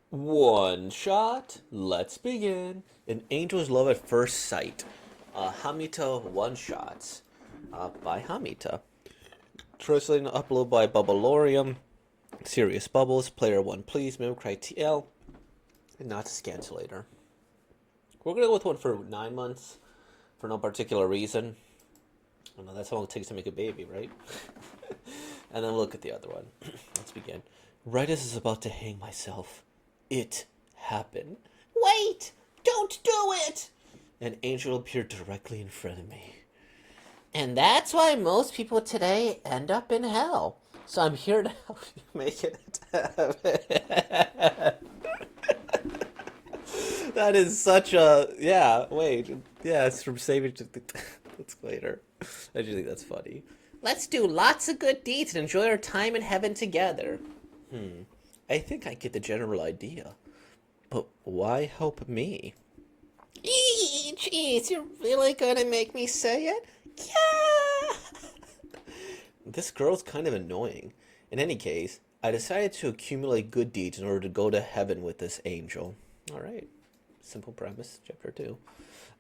One shot. Let's begin. An Angel's Love at First Sight. Hamita One Shots by Hamita. Translated and uploaded by Bubblorium. Serious Bubbles. Player 1 please. Mimicry TL. And not a Scanculator. We're going to go with one for 9 months. For no particular reason. I know that's how long it takes to make a baby, right? And then look at the other one. Let's begin. Right as I was about to hang myself, it happened. Wait! Don't do it! An angel appeared directly in front of me. And that's why most people today end up in hell. So I'm here to help you make it to heaven. That is such a yeah. Wait, yeah, it's from Savage. That's later. I just think that's funny. Let's do lots of good deeds and enjoy our time in heaven together. I think I get the general idea, but why help me? Jeez, you're really gonna make me say it? Yeah. This girl's kind of annoying. In any case, I decided to accumulate good deeds in order to go to heaven with this angel. All right. Simple premise, chapter 2.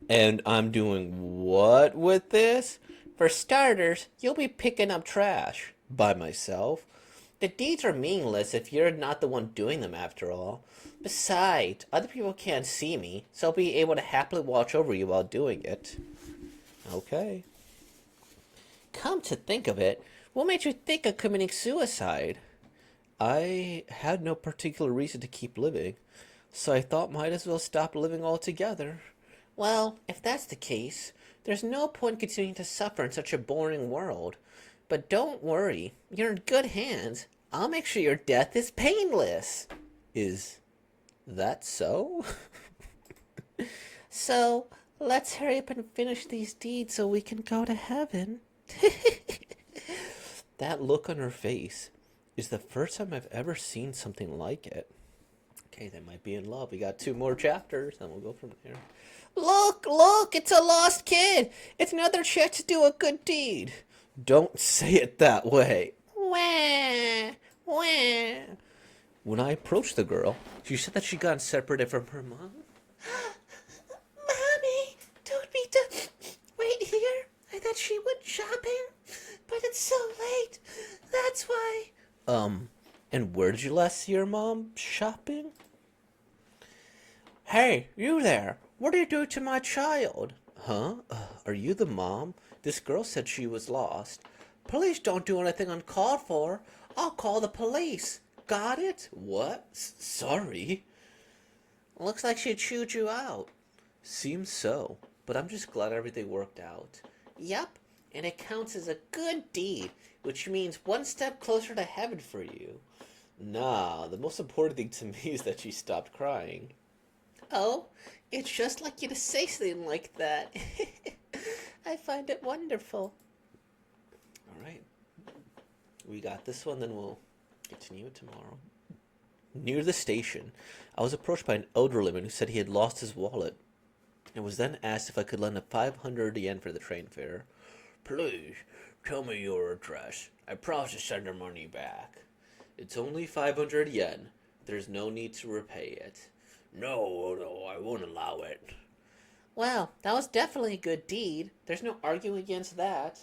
And I'm doing what with this? For starters, you'll be picking up trash by myself. The deeds are meaningless if you're not the one doing them after all. Besides, other people can't see me, so I'll be able to happily watch over you while doing it. Okay. Come to think of it, what made you think of committing suicide? I had no particular reason to keep living, so I thought might as well stop living altogether. Well, if that's the case, there's no point continuing to suffer in such a boring world. But don't worry, you're in good hands. I'll make sure your death is painless. Is that so? So, let's hurry up and finish these deeds so we can go to heaven. That look on her face is the first time I've ever seen something like it. Okay, they might be in love. We got 2 more chapters, and we'll go from there. Look, it's a lost kid. It's another chance to do a good deed. Don't say it that way. Wah, wah. When I approached the girl, she said that she'd gotten separated from her mom. Mommy, don't be wait here. I thought she went shopping, but it's so late. That's why. And where did you last see your mom shopping? Hey, you there! What are you doing to my child? Huh? Are you the mom? This girl said she was lost. Police don't do anything uncalled for. I'll call the police. Got it? What? Sorry. Looks like she chewed you out. Seems so, but I'm just glad everything worked out. Yep, and it counts as a good deed, which means one step closer to heaven for you. Nah, the most important thing to me is that she stopped crying. Oh, it's just like you to say something like that. I find it wonderful. All right. We got this one, then we'll continue it tomorrow. Near the station, I was approached by an elderly man who said he had lost his wallet and was then asked if I could lend him 500 yen for the train fare. Please, tell me your address. I promise to send the money back. It's only 500 yen. There's no need to repay it. No, I won't allow it. Well, that was definitely a good deed. There's no arguing against that.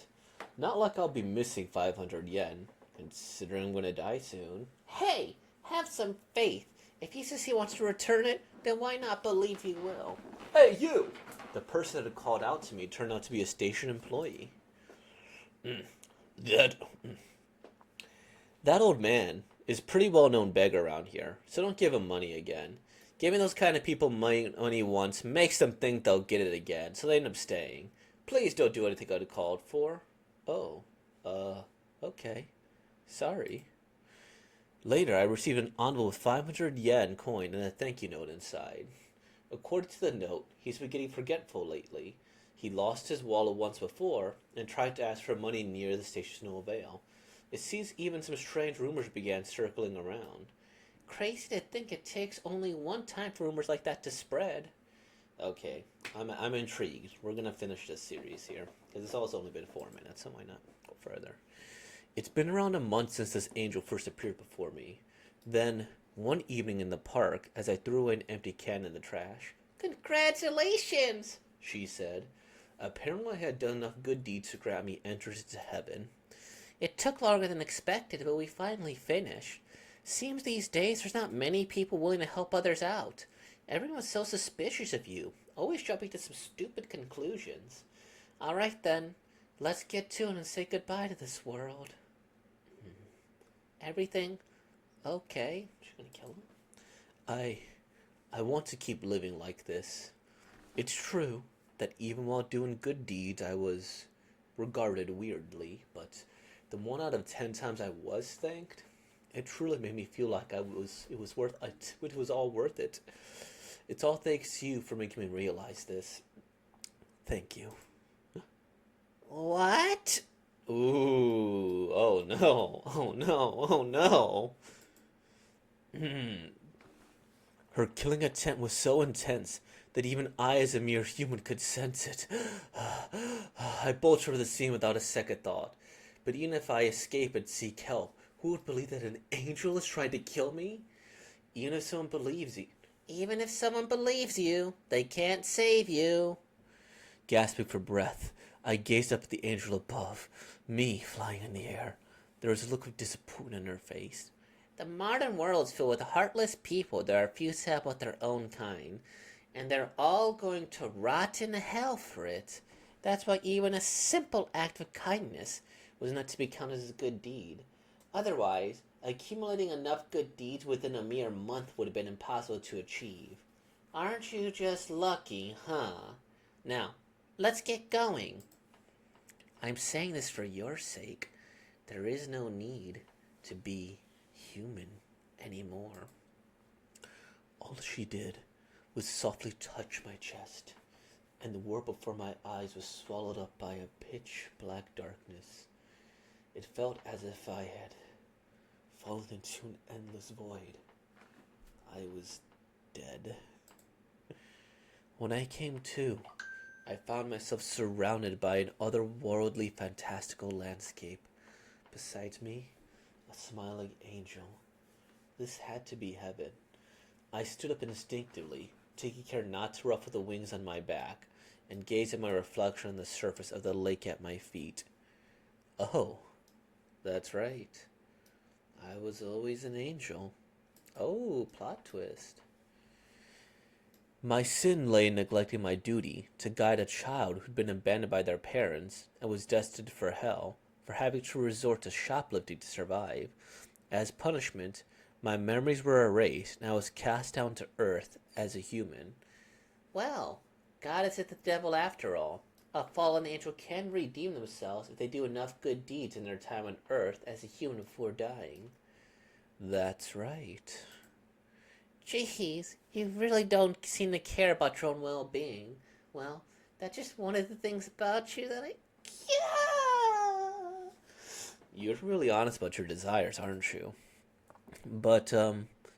Not like I'll be missing 500 yen, considering I'm gonna die soon. Hey, have some faith. If he says he wants to return it, then why not believe he will? Hey, you! The person that had called out to me turned out to be a station employee. That That old man is pretty well known beggar around here, so don't give him money again. Giving those kind of people money once makes them think they'll get it again, so they end up staying. Please don't do anything uncalled for. Oh, okay. Sorry. Later, I received an envelope with 500 yen coin and a thank you note inside. According to the note, he's been getting forgetful lately. He lost his wallet once before and tried to ask for money near the station to no avail. It seems even some strange rumors began circling around. Crazy to think it takes only one time for rumors like that to spread. Okay, I'm intrigued. We're gonna finish this series here because it's also only been 4 minutes, so why not go further? It's been around a month since this angel first appeared before me. Then One evening in the park, as I threw away an empty can in the trash, "Congratulations," she said. Apparently, I had done enough good deeds to grant me entrance to heaven. "It took longer than expected, but we finally finished. Seems these days there's not many people willing to help others out. Everyone's so suspicious of you, always jumping to some stupid conclusions. All right then, let's get to it and say goodbye to this world." "Everything okay?" She's gonna kill him. I I want to keep living like this. It's true that even while doing good deeds, I was regarded weirdly, but the 1 out of 10 times I was thanked, it truly made me feel like it was all worth it. It's all thanks to you for making me realize this. Thank you. What? Ooh, oh no, oh no, oh no. Her killing attempt was so intense that even I, as a mere human, could sense it. I bolted for the scene without a second thought. But even if I escape and seek help, who would believe that an angel is trying to kill me? Even if someone believes you. Even if someone believes you, they can't save you. Gasping for breath, I gazed up at the angel above, me flying in the air. There was a look of disappointment in her face. "The modern world is filled with heartless people that refuse to help out their own kind, and they're all going to rot in hell for it. That's why even a simple act of kindness was not to be counted as a good deed. Otherwise, accumulating enough good deeds within a mere month would have been impossible to achieve. Aren't you just lucky, huh? Now, let's get going." "I'm saying this for your sake. There is no need to be human anymore." All she did was softly touch my chest, and the world before my eyes was swallowed up by a pitch black darkness. It felt as if I had fallen into an endless void. I was dead. When I came to, I found myself surrounded by an otherworldly, fantastical landscape. Besides me, a smiling angel. This had to be heaven. I stood up instinctively, taking care not to ruffle the wings on my back, and gazed at my reflection on the surface of the lake at my feet. Oh, that's right. I was always an angel. Oh, plot twist. My sin lay in neglecting my duty to guide a child who'd been abandoned by their parents and was destined for hell for having to resort to shoplifting to survive. As punishment, my memories were erased and I was cast down to earth as a human. Well, God isn't the devil after all. A fallen angel can redeem themselves if they do enough good deeds in their time on earth as a human before dying. That's right. Jeez, you really don't seem to care about your own well-being. Well, that's just one of the things about you that I... Yeah! You're really honest about your desires, aren't you? But,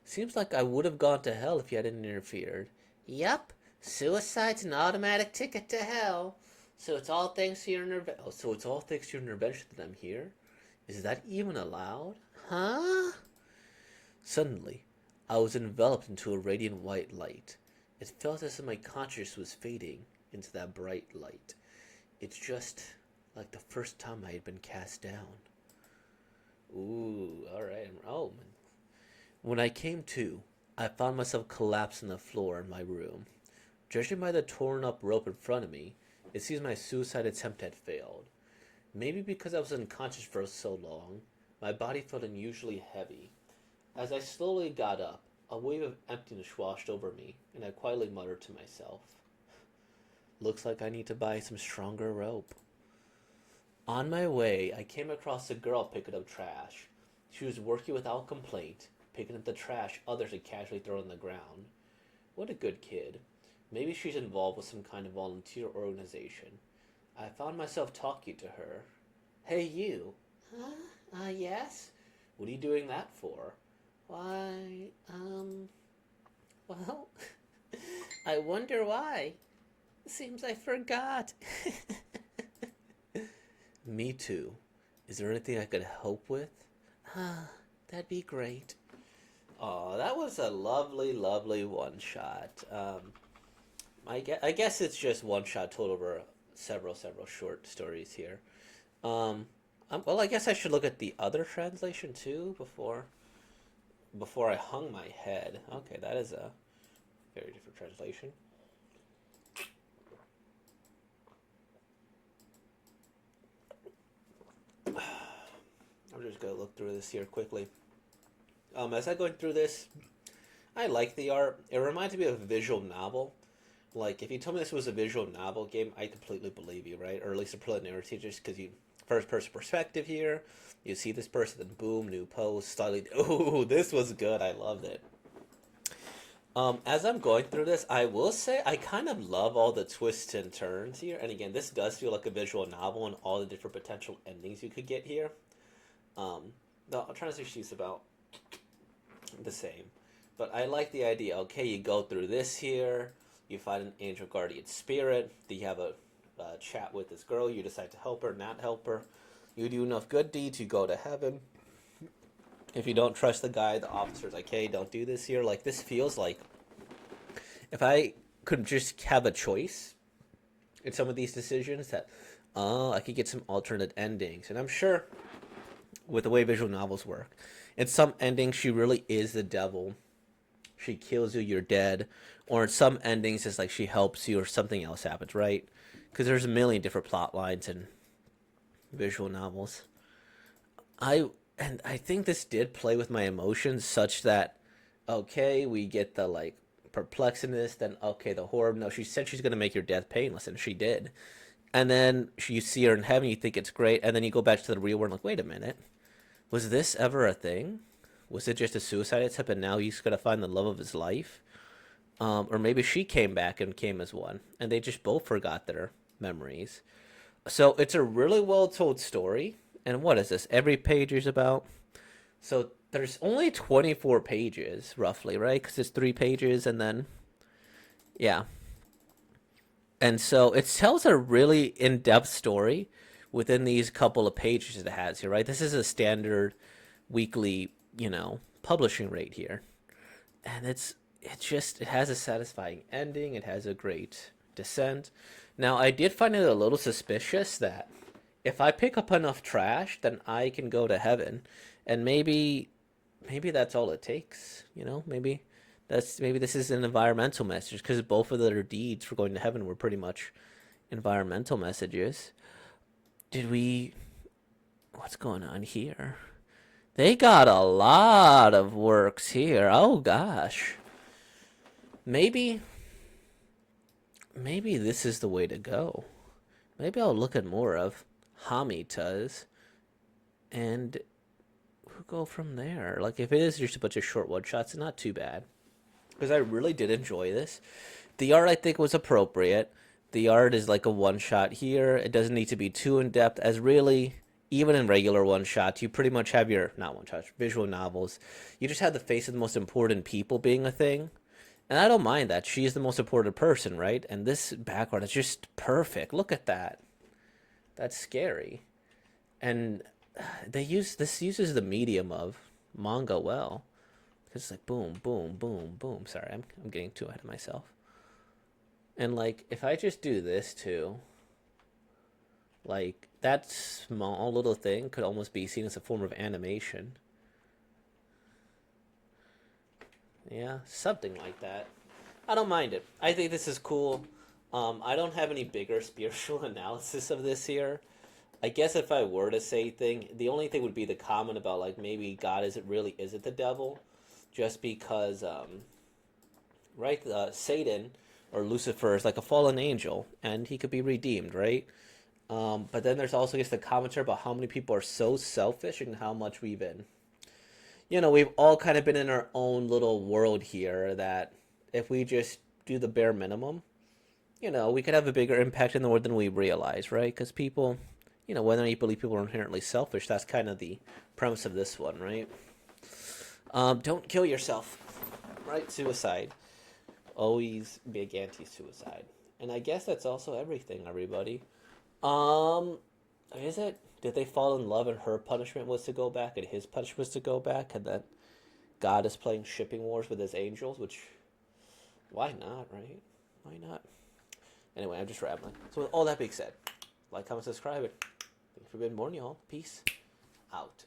seems like I would have gone to hell if you hadn't interfered. Yup, suicide's an automatic ticket to hell. So it's all thanks to your intervention that I'm here? Is that even allowed? Huh? Suddenly, I was enveloped into a radiant white light. It felt as if my consciousness was fading into that bright light. It's just like the first time I had been cast down. Ooh, alright. Oh, man. When I came to, I found myself collapsed on the floor in my room. Judging by the torn up rope in front of me, it seems my suicide attempt had failed. Maybe because I was unconscious for so long, my body felt unusually heavy. As I slowly got up, a wave of emptiness washed over me, and I quietly muttered to myself, "Looks like I need to buy some stronger rope." On my way, I came across a girl picking up trash. She was working without complaint, picking up the trash others had casually thrown on the ground. What a good kid. Maybe she's involved with some kind of volunteer organization. I found myself talking to her. "Hey, you." Huh? Yes? What are you doing that for? Why, well, I wonder why. Seems I forgot. Me too. Is there anything I could help with? That'd be great. Oh, that was a lovely, lovely one shot. I guess it's just one shot told over several short stories here. Um, well, I guess I should look at the other translation too before I hung my head. Okay, that is a very different translation. I'm just gonna look through this here quickly. As I'm going through this, I like the art. It reminds me of a visual novel. Like, if you told me this was a visual novel game, I completely believe you, right? Or at least a preliminary just because you first person perspective here. You see this person, then boom, new post, slightly. Ooh, this was good. I loved it. As I'm going through this, I will say I kind of love all the twists and turns here. And again, this does feel like a visual novel and all the different potential endings you could get here. No, I'm trying to say she's about the same. But I like the idea. Okay, you go through this here. You find an angel guardian spirit. You have a chat with this girl. You decide to help her, not help her. You do enough good deeds, you go to heaven. If you don't trust the guy, the officer's like, hey, don't do this here. Like, this feels like if I could just have a choice in some of these decisions that, I could get some alternate endings. And I'm sure with the way visual novels work, in some endings, she really is the devil. She kills you, you're dead. Or in some endings, it's like she helps you or something else happens, right? Because there's a million different plot lines in visual novels. I think this did play with my emotions such that okay, we get the like perplexedness, then okay, the horror. No, she said she's gonna make your death painless, and she did. And then you see her in heaven, you think it's great, and then you go back to the real world, like, wait a minute, was this ever a thing? Was it just a suicide attempt, and now he's gonna find the love of his life? Or maybe she came back and came as one, and they just both forgot their memories. So it's a really well told story. And what is this? Every page is about. So there's only 24 pages, roughly, right? Because it's 3 pages and then, yeah. And so it tells a really in depth story within these couple of pages it has here, right? This is a standard weekly, publishing rate here. And it has a satisfying ending. It has a great descent. Now, I did find it a little suspicious that if I pick up enough trash, then I can go to heaven, and maybe that's all it takes. Maybe this is an environmental message because both of their deeds for going to heaven were pretty much environmental messages. Did we? What's going on here? They got a lot of works here. Oh gosh. Maybe maybe this is the way to go. Maybe I'll look at more of Hamitas and we'll go from there. Like if it is just a bunch of short one shots, it's not too bad. Because I really did enjoy this. The art I think was appropriate. The art is like a one shot here. It doesn't need to be too in depth, as really even in regular one shots, you pretty much have your not one shots, visual novels. You just have the face of the most important people being a thing. And I don't mind that. She's the most important person, right? And this background is just perfect. Look at that. That's scary. And this uses the medium of manga well. It's like boom, boom, boom, boom. Sorry, I'm getting too ahead of myself. And like if I just do this too, like that small little thing could almost be seen as a form of animation. Yeah, something like that. I don't mind it. I think this is cool. I don't have any bigger spiritual analysis of this here. I guess if I were to say thing, the only thing would be the comment about like maybe God isn't the devil, just because right Satan or Lucifer is like a fallen angel and he could be redeemed, right? But then there's also just the commentary about how many people are so selfish and how much we've all kind of been in our own little world here that if we just do the bare minimum, we could have a bigger impact in the world than we realize, right? Because people, whether you believe people are inherently selfish, that's kind of the premise of this one, right? Don't kill yourself, right? Suicide. Always big anti-suicide. And I guess that's also everything, everybody. Um, is it? Did they fall in love and her punishment was to go back and his punishment was to go back? And then God is playing shipping wars with his angels, which, why not, right? Why not? Anyway, I'm just rambling. So with all that being said, like, comment, subscribe, and thank you for being more, y'all. Peace out.